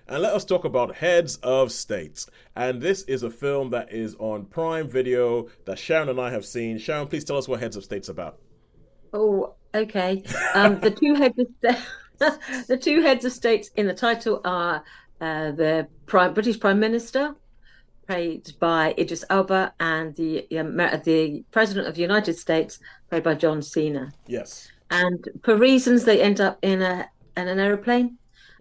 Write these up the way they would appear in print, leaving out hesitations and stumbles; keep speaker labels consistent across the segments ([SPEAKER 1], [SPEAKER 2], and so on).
[SPEAKER 1] and let us talk about Heads of States. And this is a film that is on Prime Video that Sharon and I have seen. Sharon, please tell us what Heads of State's about.
[SPEAKER 2] Oh, okay. The two heads of the two heads of states in the title are British Prime Minister, played by Idris Elba, and the President of the United States, played by John Cena.
[SPEAKER 1] Yes.
[SPEAKER 2] And for reasons, they end up in an aeroplane,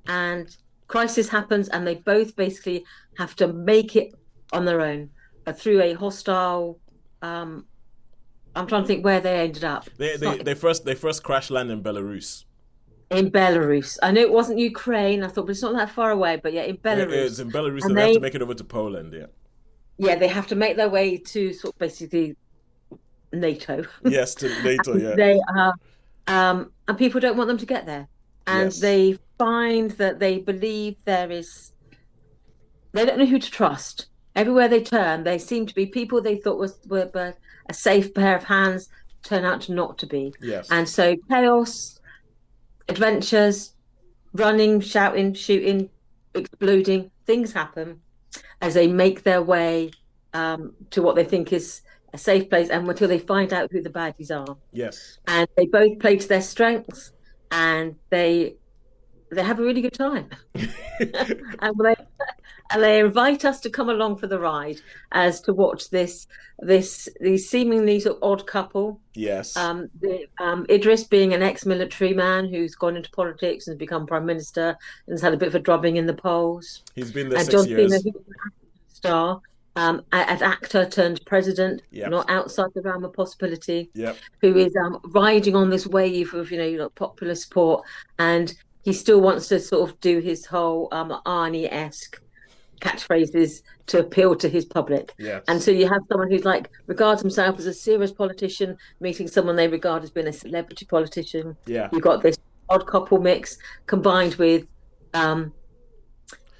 [SPEAKER 2] and crisis happens, and they both basically have to make it on their own through a hostile. I'm trying to think where they ended up.
[SPEAKER 1] They
[SPEAKER 2] It's
[SPEAKER 1] they,
[SPEAKER 2] not
[SPEAKER 1] they first they first crash land in Belarus.
[SPEAKER 2] in Belarus. I know it wasn't Ukraine. I thought, but it's not that far away. But yeah, in
[SPEAKER 1] It's
[SPEAKER 2] Belarus,
[SPEAKER 1] in Belarus,
[SPEAKER 2] and
[SPEAKER 1] and they have to make it over to Poland. Yeah.
[SPEAKER 2] they have to make their way to sort of basically NATO.
[SPEAKER 1] Yes, to NATO.
[SPEAKER 2] And
[SPEAKER 1] Yeah.
[SPEAKER 2] they are, and people don't want them to get there, and
[SPEAKER 1] Yes.
[SPEAKER 2] they find that they believe they don't know who to trust. Everywhere they turn, they seem to be people they thought were a safe pair of hands turn out to not to be,
[SPEAKER 1] Yes.
[SPEAKER 2] and so chaos, adventures, running, shouting, shooting, exploding, things happen as they make their way to what they think is a safe place, and until they find out who the baddies are.
[SPEAKER 1] Yes.
[SPEAKER 2] And they both play to their strengths, and they have a really good time. and they and they invite us to come along for the ride as to watch these seemingly sort of odd couple.
[SPEAKER 1] Yes.
[SPEAKER 2] Idris being an ex-military man who's gone into politics and become prime minister and has had a bit of a drubbing in the polls,
[SPEAKER 1] He's been there
[SPEAKER 2] and
[SPEAKER 1] six
[SPEAKER 2] John Cena,
[SPEAKER 1] years.
[SPEAKER 2] who's an star, an actor turned president,
[SPEAKER 1] Yep.
[SPEAKER 2] not outside the realm of possibility,
[SPEAKER 1] Yep.
[SPEAKER 2] who is riding on this wave of popular support, and he still wants to sort of do his whole Arnie-esque catchphrases to appeal to his public. And
[SPEAKER 1] Yes.
[SPEAKER 2] so you have someone who's like regards himself as a serious politician meeting someone they regard as being a celebrity politician.
[SPEAKER 1] Yeah.
[SPEAKER 2] You've got this odd couple mix combined with um,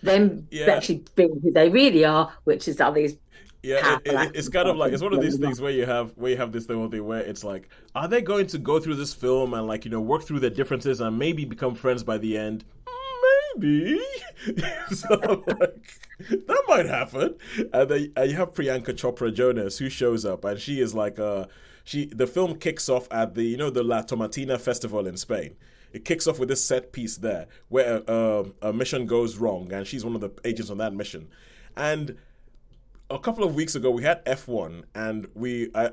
[SPEAKER 2] them
[SPEAKER 1] Yeah.
[SPEAKER 2] actually being who they really are, which is all these
[SPEAKER 1] Yeah,
[SPEAKER 2] powerful
[SPEAKER 1] it's
[SPEAKER 2] actors.
[SPEAKER 1] kind of like it's one of these things where you have this whole thing where it's like, are they going to go through this film and like work through their differences and maybe become friends by the end? Maybe. So like that might happen. And then you have Priyanka Chopra Jonas who shows up and she is like the film kicks off at the the La Tomatina festival in Spain. It kicks off with this set piece there where a mission goes wrong and she's one of the agents on that mission. And a couple of weeks ago we had F1 and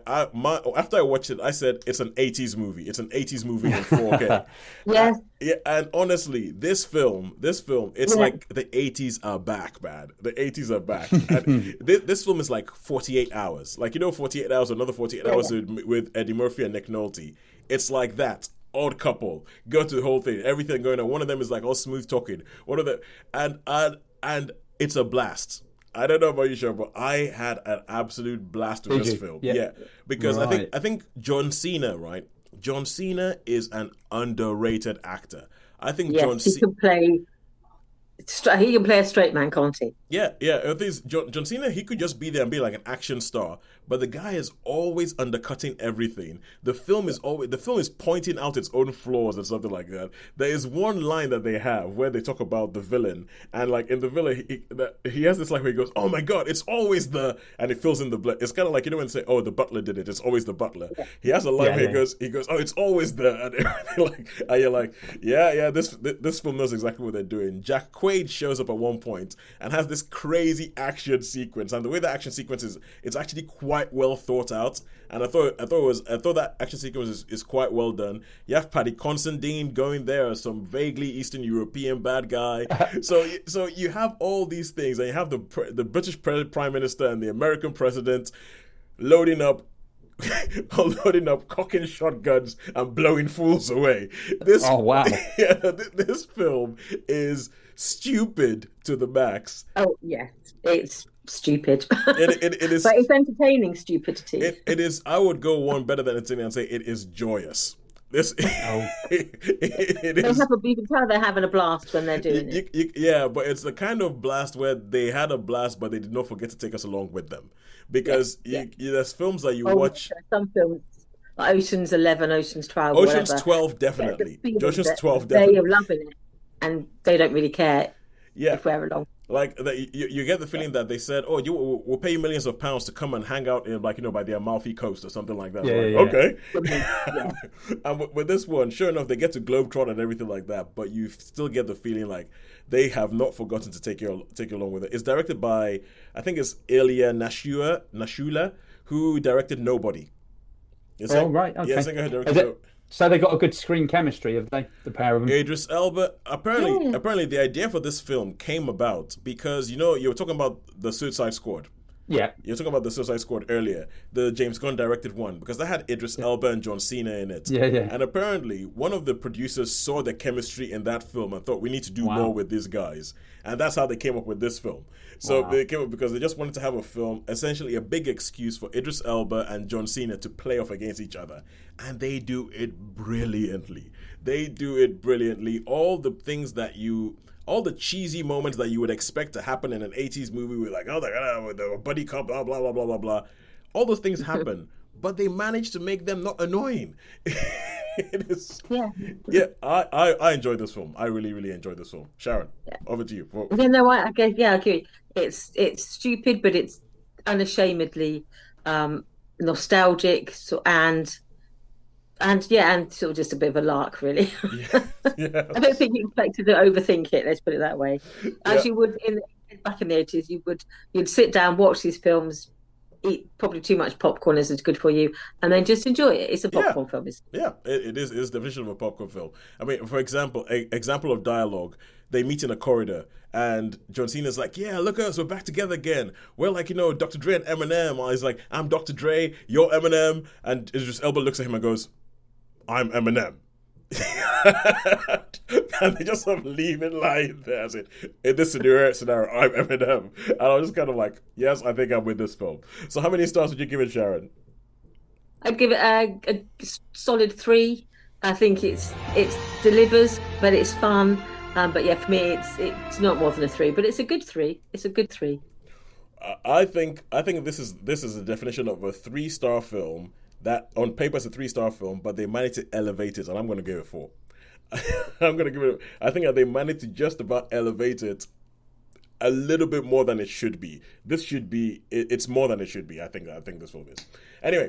[SPEAKER 1] after I watched it I said it's an 80s movie. It's an 80s movie in 4K.
[SPEAKER 2] Yes,
[SPEAKER 1] Yeah, and honestly, it's
[SPEAKER 2] yeah,
[SPEAKER 1] like the 80s are back, man. The 80s are back. And this film is like 48 hours. Like 48 hours, another 48
[SPEAKER 2] yeah,
[SPEAKER 1] hours
[SPEAKER 2] yeah.
[SPEAKER 1] with Eddie Murphy and Nick Nolte. It's like that. Odd couple. Go to the whole thing. Everything going on. One of them is like all smooth talking. One of them and it's a blast. I don't know about you, Sean, but I had an absolute blast with
[SPEAKER 3] Did
[SPEAKER 1] this
[SPEAKER 3] you?
[SPEAKER 1] film.
[SPEAKER 3] Yeah.
[SPEAKER 1] Yeah, because I think
[SPEAKER 3] Right.
[SPEAKER 1] I think John Cena, right? John Cena is an underrated actor. I think
[SPEAKER 2] Yes, he can play a straight man, can't he?
[SPEAKER 1] yeah, yeah. The thing is, John Cena, he could just be there and be like an action star, but the guy is always undercutting everything. The film is pointing out its own flaws and something like that. There is one line that they have where they talk about the villain, and like in the villain, he has this like where he goes, "Oh my God, it's always the," and it fills in the blank. It's kind of like when they say, "Oh, the butler did it," it's always the butler. He has a line
[SPEAKER 3] Yeah,
[SPEAKER 1] where
[SPEAKER 3] yeah.
[SPEAKER 1] he goes, "Oh, it's always the," and everything and you're like, yeah, yeah, this film knows exactly what they're doing. Jack Quaid shows up at one point and has this crazy action sequence, and the way the action sequence is, it's actually quite well thought out. And I thought that action sequence is quite well done. You have Paddy Considine going there as some vaguely Eastern European bad guy. So you have all these things, and you have the British Prime Minister and the American President loading up loading up, cocking shotguns and blowing fools away. This,
[SPEAKER 3] Oh wow.
[SPEAKER 1] yeah, this film is stupid to the max.
[SPEAKER 2] Oh, yes, it's stupid,
[SPEAKER 1] It is
[SPEAKER 2] but it's entertaining stupidity.
[SPEAKER 1] it is. I would go one better than it's in and say it is joyous. This
[SPEAKER 3] Oh
[SPEAKER 1] it
[SPEAKER 2] They
[SPEAKER 1] is.
[SPEAKER 2] have you can tell they're having a blast when they're doing it.
[SPEAKER 1] Yeah, but it's the kind of blast where they had a blast, but they did not forget to take us along with them.
[SPEAKER 2] Yeah,
[SPEAKER 1] Because
[SPEAKER 2] yeah.
[SPEAKER 1] there's films that you
[SPEAKER 2] Oh,
[SPEAKER 1] watch.
[SPEAKER 2] some films, like Ocean's 11, Ocean's 12, or
[SPEAKER 1] Ocean's
[SPEAKER 2] whatever,
[SPEAKER 1] 12
[SPEAKER 2] get the
[SPEAKER 1] definitely.
[SPEAKER 2] feeling
[SPEAKER 1] Ocean's
[SPEAKER 2] that
[SPEAKER 1] 12
[SPEAKER 2] they are
[SPEAKER 1] definitely.
[SPEAKER 2] loving it and they don't really care.
[SPEAKER 1] Yeah,
[SPEAKER 2] if we're along.
[SPEAKER 1] like you get the feeling that they said, "Oh, we'll pay you millions of pounds to come and hang out in like by the Amalfi Coast or something like that." It's
[SPEAKER 3] Yeah,
[SPEAKER 1] like,
[SPEAKER 3] yeah,
[SPEAKER 1] okay.
[SPEAKER 2] Yeah.
[SPEAKER 1] And with this one, sure enough, they get to globetrot and everything like that, but you still get the feeling like they have not forgotten to take you along with it. It's directed by, I think it's Ilya Nashula, who directed Nobody.
[SPEAKER 3] Oh, right,
[SPEAKER 1] Yeah,
[SPEAKER 3] okay.
[SPEAKER 1] singer who
[SPEAKER 3] Is
[SPEAKER 1] directed.
[SPEAKER 3] it, so they got a good screen chemistry, have they? The pair of them.
[SPEAKER 1] Idris Elba. Apparently,
[SPEAKER 2] Yeah.
[SPEAKER 1] apparently, the idea for this film came about because you were talking about the Suicide Squad.
[SPEAKER 3] Yeah,
[SPEAKER 1] You're talking about the Suicide Squad earlier, the James Gunn directed one, because that had Idris Elba and John Cena in it.
[SPEAKER 3] Yeah, yeah.
[SPEAKER 1] And apparently, one of the producers saw the chemistry in that film and thought we need to do
[SPEAKER 3] Wow.
[SPEAKER 1] more with these guys, and that's how they came up with this film. So
[SPEAKER 3] Wow.
[SPEAKER 1] they came up because they just wanted to have a film, essentially a big excuse for Idris Elba and John Cena to play off against each other, and they do it brilliantly. They do it brilliantly. All the cheesy moments that you would expect to happen in an 80s movie with like, oh, they're gonna with the buddy cop, blah, blah, blah, blah, blah, blah. All those things happen, but they manage to make them not annoying. It is,
[SPEAKER 2] Yeah.
[SPEAKER 1] yeah, I enjoyed this film. I really, really enjoyed this film. Sharon, over to you.
[SPEAKER 2] Yeah, no, I guess, yeah, I agree. It's stupid, but it's unashamedly nostalgic, and sort of just a bit of a lark, really.
[SPEAKER 1] Yeah, yeah,
[SPEAKER 2] I don't think you expected to overthink it. Let's put it that way. As
[SPEAKER 1] yeah,
[SPEAKER 2] you would back in the 80s, you'd sit down, watch these films, eat probably too much popcorn as it's good for you, and then just enjoy it. It's a
[SPEAKER 1] yeah.
[SPEAKER 2] popcorn film.
[SPEAKER 1] Yeah, it is. It is the definition of a popcorn film. I mean, for example, example of dialogue: they meet in a corridor, and John Cena's like, "Yeah, look at us, we're back together again. We're like, Dr. Dre and Eminem." Or he's like, "I'm Dr. Dre, you're Eminem," and Idris Elba looks at him and goes, "I'm Eminem." And they just sort of leave it lying there. I said, in this scenario, I'm Eminem. And I was just kind of like, yes, I think I'm with this film. So how many stars would you give it, Sharon?
[SPEAKER 2] I'd give it a solid 3. I think it delivers, but it's fun. But yeah, for me, it's not more than a 3, but it's a good 3. It's a good 3.
[SPEAKER 1] I think this is the definition of a 3-star film that on paper is a 3-star film, but they managed to elevate it, and I'm going to give it 4. I'm going to give it. I think that they managed to just about elevate it a little bit more than it should be. This should be. It's more than it should be. I think this film is. Anyway,